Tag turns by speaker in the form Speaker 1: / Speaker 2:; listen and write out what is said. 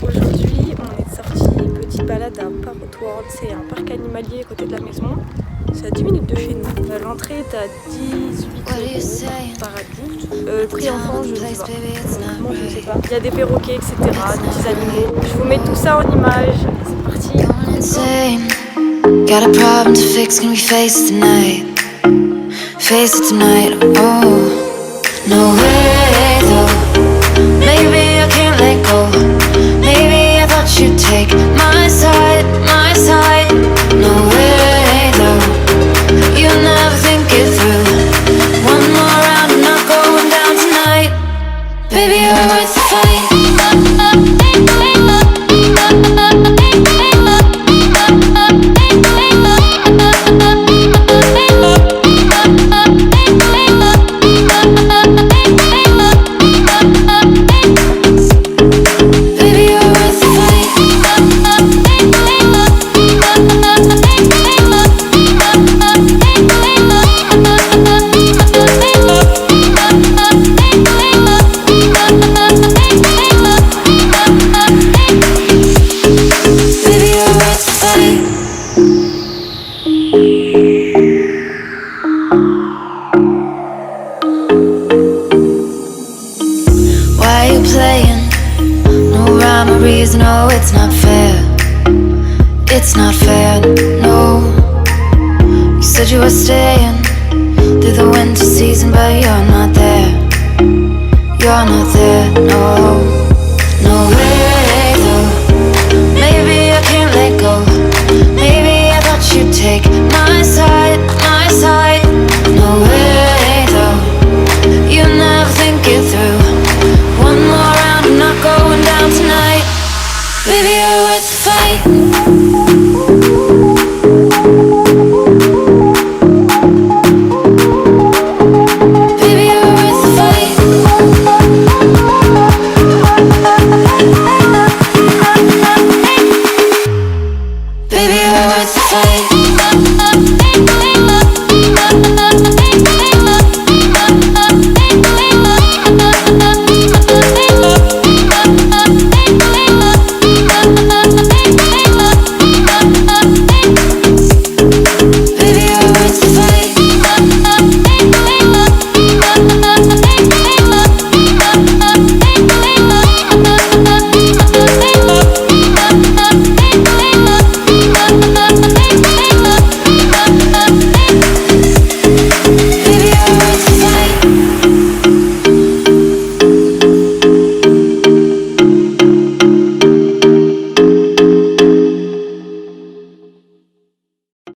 Speaker 1: Aujourd'hui on est sorti petite balade à Parrot World, c'est un parc animalier à côté de la maison. C'est à 10 minutes de chez nous. L'entrée est à 18 € par adulte. Le prix enfant, je sais pas. Moi, je sais pas. Il y a des perroquets, etc., des petits animaux. Je vous mets tout ça en image. C'est parti.
Speaker 2: Got a problem to fix, can we face it tonight? Face it tonight, oh. No way though, maybe I can't let go. Maybe I thought you'd take my side, my side. No way though, you'll never think it through. One more round, I'm not going down tonight. Baby, you're worth the fight. No, it's not fair. It's not fair, no. You said you were staying through the winter season, but you're not there. You're not there, no. No way though, maybe I can't let go. Maybe I thought you'd take my side, my side. No way though, you never think it through. One more round, I'm not going down tonight. Baby, you're worth the fight.